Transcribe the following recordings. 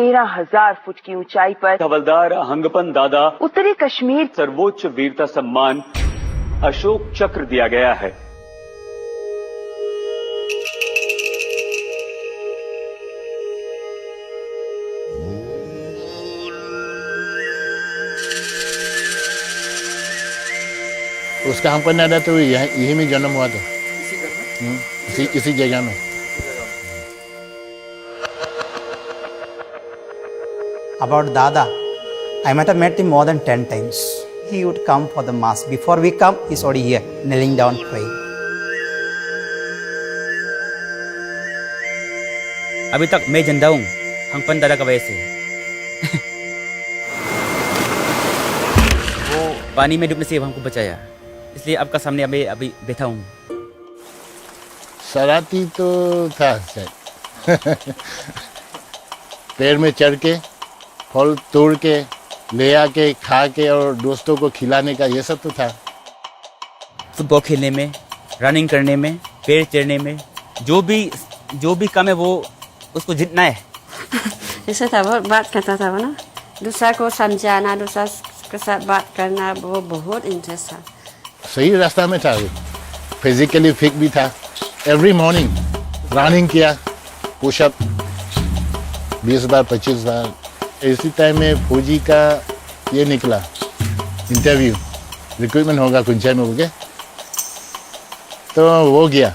13,000 foot की ऊंचाई पर हवलदार हंगपन दादा उत्तरी कश्मीर सर्वोच्च वीरता सम्मान अशोक चक्र दिया गया है। उसका हम पढ़ना था तो यही में जन्म हुआ था, इसी जगह में। About Dada, I might have met him more than 10 times. He would come for the mass. Before we come, he's already here, kneeling down, praying. अभी तक मैं जिंदा हूँ हंगपन दादा का वजह से। वो पानी में डूबने से हमको बचाया, इसलिए आपका सामने अभी बैठा हूँ। शरारती तो था शायद। पेड़ में चढ़ के फल तोड़ के ले आके खा के और दोस्तों को खिलाने का ये सब तो था। फुटबॉल खेलने में, रनिंग करने में, पेड़ चढ़ने में, जो भी काम है वो उसको जीतना है। ऐसा था, बहुत बात करता था ना, दूसरा को समझाना, दूसरा के साथ बात करना, वो बहुत इंटरेस्ट था। सही रास्ता में था, फिजिकली फिट भी था। एवरी मॉर्निंग रनिंग किया, पुशअप 20 बार 25 बार। इसी टाइम में फौजी का ये निकला इंटरव्यू, रिक्रूटमेंट होगा कुंचाई में, होगा तो वो गया।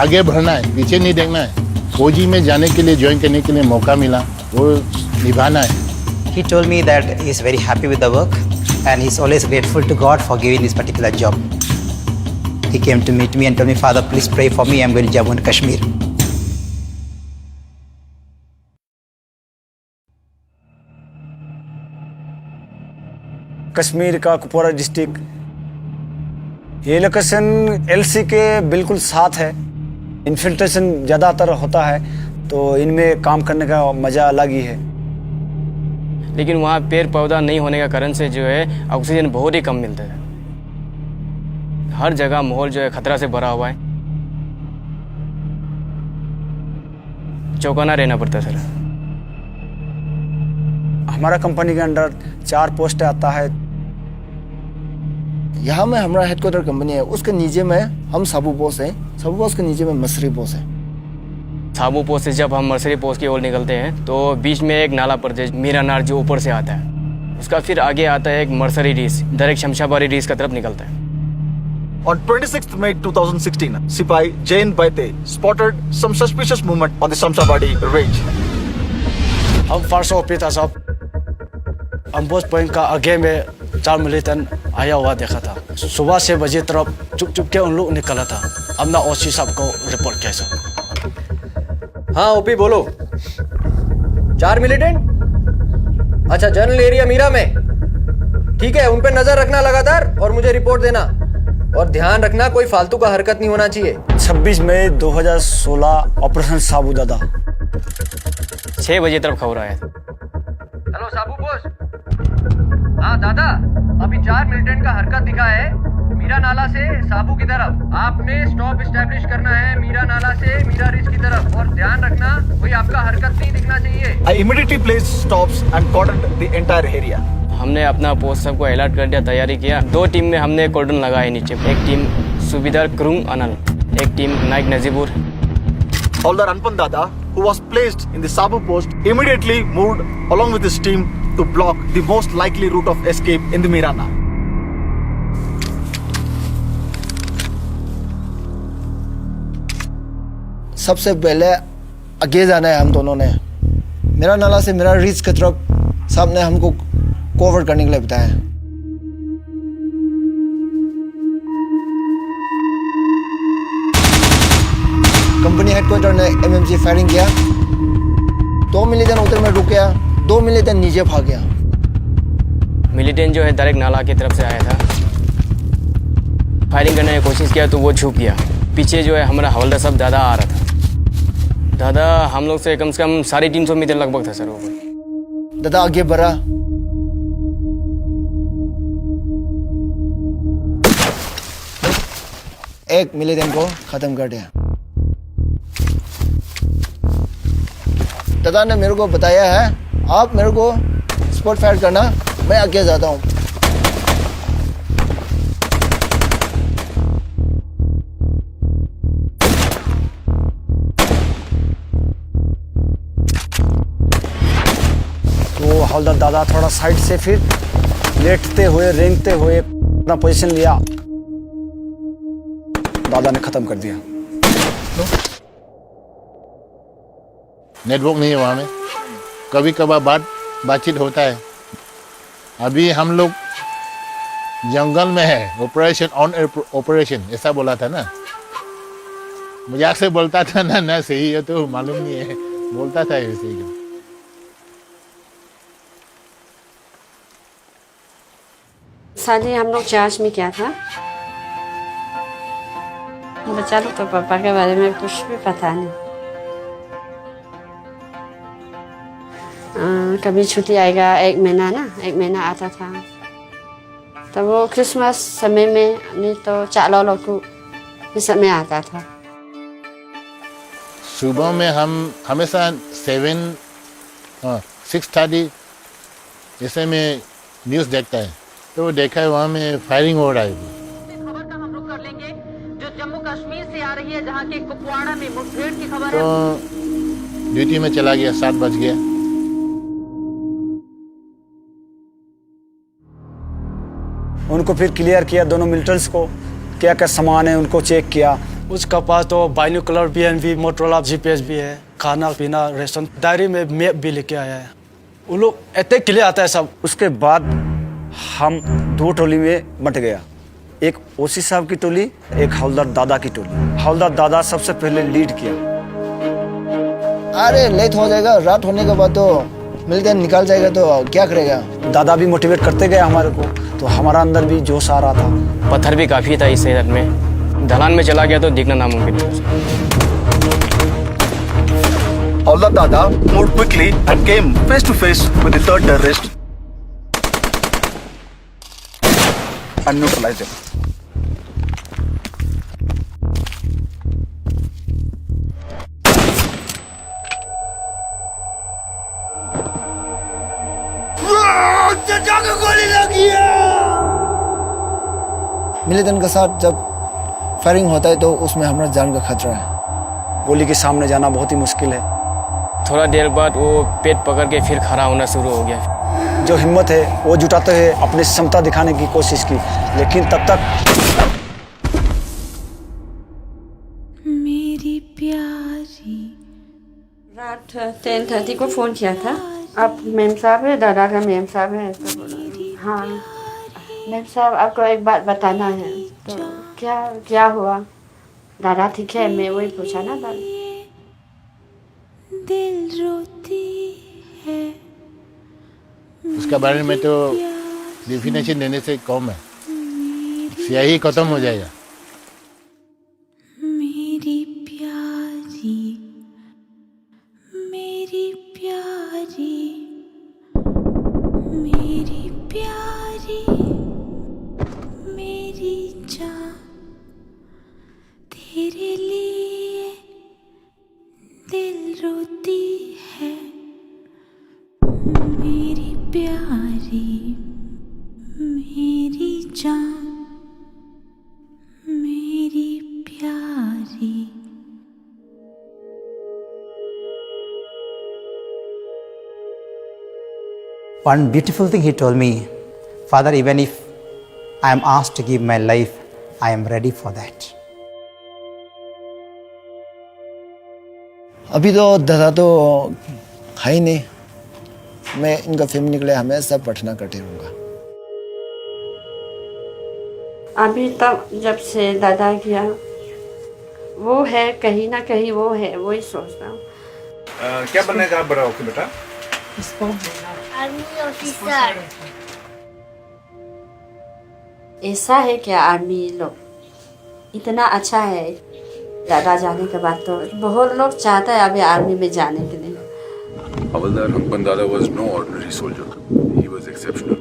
आगे बढ़ना है, पीछे नहीं देखना है। फौजी में जाने के लिए, ज्वाइन करने के लिए मौका मिला, वो निभाना है। He told me that he is very happy with the work and he is always grateful to God for giving this particular job. He came to meet me and told me, Father, please pray for me. I'm going to Jammu and Kashmir. Kashmir का Kupwara district, ये location LC के बिल्कुल साथ है। Infiltration ज़्यादातर होता है, तो इनमें काम करने का मज़ा अलग ही है। लेकिन वहाँ पेड़ पौधा नहीं होने का कारण से जो है ऑक्सीजन बहुत ही कम मिलता है। हर जगह माहौल जो है खतरा से भरा हुआ है, चौकन्ना रहना पड़ता है सर। हमारा कंपनी के अंडर 4 पोस्ट आता है। यहाँ में हमारा हेडक्वार्टर कंपनी है, उसके नीचे में हम साबू पोस्ट है, साबू पोस्ट के नीचे में मसरी पोस्ट है। साबू पोस्ट से जब हम मर्सरी पोस्ट की ओर निकलते हैं तो बीच में एक नाला पड़ता है, मीरा नार, जो ऊपर से आता है। उसका फिर आगे आता है एक मर्सरी रीस, डायरेक्ट शमशाबादी रीस की तरफ निकलता है। On 26th May 2016, Sipai Jain Baite spotted some suspicious movement on the Shamshabadi range. हम फर्स्ट ऑफिसर साहब अम्बोज पॉइंट का आगे में 4 मिलिटेंट आया हुआ देखा था। सुबह 6 बजे तरफ चुप के उन लोग निकला था। हमने ओसी साहब को रिपोर्ट किया सर। हाँ ओपी बोलो। 4 मिलिटेंट? अच्छा, जनरल एरिया मीरा में। ठीक है, उन पे नजर रखना लगातार और मुझे रिपोर्ट देना, और ध्यान रखना कोई फालतू का हरकत नहीं होना चाहिए। 26 मई 2016 ऑपरेशन साबू दादा 6 बजे तरफ खबर आया था। हेलो साबू बोस। हाँ दादा, अभी 4 मिलिटेंट का हरकत दिखा है मीरा नाला से साबू की तरफ। आपने स्टॉप एस्टैब्लिश करना है मीरा नाला से मीरा रिज की तरफ, और ध्यान रखना कोई आपका हरकत नहीं दिखना चाहिए। I immediately placed stops and cordoned the entire area. हमने अपना पोस्ट सबको अलर्ट कर दिया, तैयारी किया। 2 टीम में हमने कॉर्डन लगाए नीचे। एक टीम सूबेदार करूंग अनल, एक टीम नाइक Najibur. Haldar Anpan Dada, who was placed in the Sabu post, immediately moved along with his team to block the most likely route of escape in the Mirana. सबसे पहले आगे जाना है हम दोनों ने। मेरा नाला से मेरा रिज की तरफ साहब ने हमको कवर करने के लिए बताया। कंपनी हेडक्वार्टर ने एमएमजी फायरिंग किया। 2 मिलिटेंट उधर में रुक गया, 2 मिलिटेंट नीचे भाग गया। मिलिटेंट जो है डायरेक्ट नाला की तरफ से आया था, फायरिंग करने की कोशिश किया तो वो छुप गया। पीछे जो है हमारा हवलदार साहब दादा आ रहा था। दादा हम लोग से कम 350 मीटर लगभग था सर वो। दादा आगे बढ़ा, एक मिलिटेंट को खत्म कर दिया। दादा ने मेरे को बताया है, आप मेरे को स्पॉट फायर करना, मैं आगे जाता हूँ। तो हवलदार दादा थोड़ा साइड से फिर लेटते हुए रेंगते हुए अपना पोजीशन लिया, दादा ने खत्म कर दिया। नेटवर्क नहीं है वहाँ में, कभी कभार बातचीत होता है। अभी हम लोग जंगल में है, ऑपरेशन ऑन ऑपरेशन ऐसा बोला था ना, मजाक से बोलता था ना सही है तो मालूम नहीं है, बोलता था ऐसे ही। शादी हम लोग चर्च में किया था। बच्चा लोग तो पापा के बारे में कुछ भी पता नहीं। कभी छुट्टी आएगा, 1 महीना आता था। तब वो क्रिसमस समय में नहीं तो चालो लोग को इस समय आता था। सुबह में हम हमेशा 6:30 ऐसे में न्यूज़ देखता है, तो देखा है वहाँ में फायरिंग हो रहा है। खबर का हम रुख कर लेंगे जो जम्मू कश्मीर से आ रही है, जहाँ के कुपवाड़ा में मुठभेड़ की खबर है। तो ड्यूटी में चला गया, 7 बज गया। उनको फिर क्लियर किया, दोनों मिलिटेंट्स को क्या क्या सामान है उनको चेक किया। उसका पास तो बाइनोकुलर BNB, मोटरोला GPS भी है, खाना पीना रेशन, डायरी में मैप भी लेके आया है। वो लोग इतने क्लियर आता है सब। उसके बाद हम 2 टोली में बंट गया, एक ओसी साहब की टोली, एक हवलदार दादा की टोली। हवलदार दादा सबसे पहले लीड किया। अरे लेट हो जाएगा, रात होने के बाद तो मिलते निकल जाएगा तो क्या करेगा। दादा भी मोटिवेट करते गए हमारे को, तो हमारा अंदर भी जोश आ रहा था। पत्थर भी काफ़ी था इस एरिया में, ढलान में चला गया तो दिखना नामुमकिन था। Hawldar Dada moved quickly and came face to face with the third terrorist and neutralized him. Militant के साथ जब फायरिंग होता है तो उसमें हमारा जान का खतरा है। गोली के सामने जाना बहुत ही मुश्किल है। थोड़ा देर बाद वो पेट पकड़ के फिर खड़ा होना शुरू हो गया। जो हिम्मत है वो जुटाते हुए अपनी क्षमता दिखाने की कोशिश की, लेकिन तब तक मेरी प्यारी। रात 10:30 को फ़ोन किया था। आप मेम साहब है, दादा का मेम साहब है, तो बोला हाँ मेम साहब आपको एक बात बताना है। तो क्या हुआ? दादा ठीक है, मैं वही पूछा ना दादा। दिल रोती है। उसके बारे में तो डेफिनेशन देने से कम है, स्याही खत्म हो जाएगा। मेरी प्यारी, मेरी प्यारी, मेरी प्यारी, मेरी जान, तेरे लिए दिल रोती है। मेरी प्यारी, मेरी जान, मेरी प्यारी। One beautiful thing he told me, Father, even if I am asked to give my life, I am ready for that. अभी तो दादा तो है ही नहीं, मैं इनका फैमिली के लिए हमेशा प्रार्थना करते रहूँगा। अभी तक जब से दादा किया वो है, कहीं ना कहीं वो है, वही सोचता हूँ। क्या बनने का बड़ा होके बेटा? Army officer. ऐसा है क्या? आर्मी लोग इतना अच्छा है। दादा जाने के बाद तो बहुत लोग चाहते हैं अभी आर्मी में जाने के लिए। Havaldar Hankpan Dada was no ordinary soldier. He was exceptional.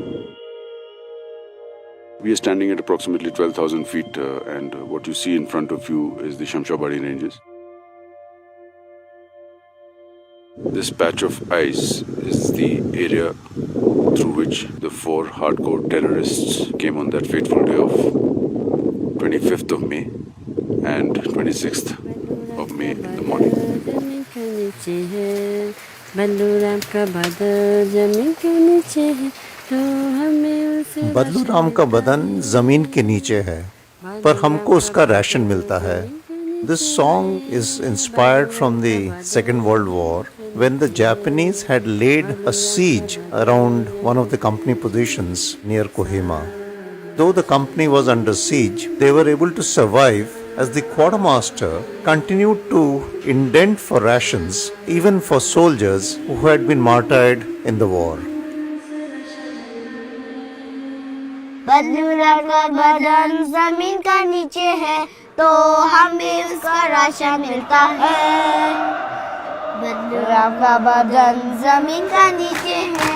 We are standing at approximately 12,000 feet and what you see in front of you is the Shamshabadi ranges. This patch of ice is the area through which the 4 hardcore terrorists came on that fateful day of 25th of May and 26th of May in the morning. बदलू राम का बदन जमीन के नीचे है, पर हमको उसका राशन मिलता है. This song is inspired from the Second World War, when the Japanese had laid a siege around one of the company positions near Kohima. Though the company was under siege, they were able to survive as the quartermaster continued to indent for rations even for soldiers who had been martyred in the war. बदलू राम का बदन जमीन का नीचे है, तो हमें उसका राशन मिलता है. बदलू राम का बदन जमीन का नीचे है.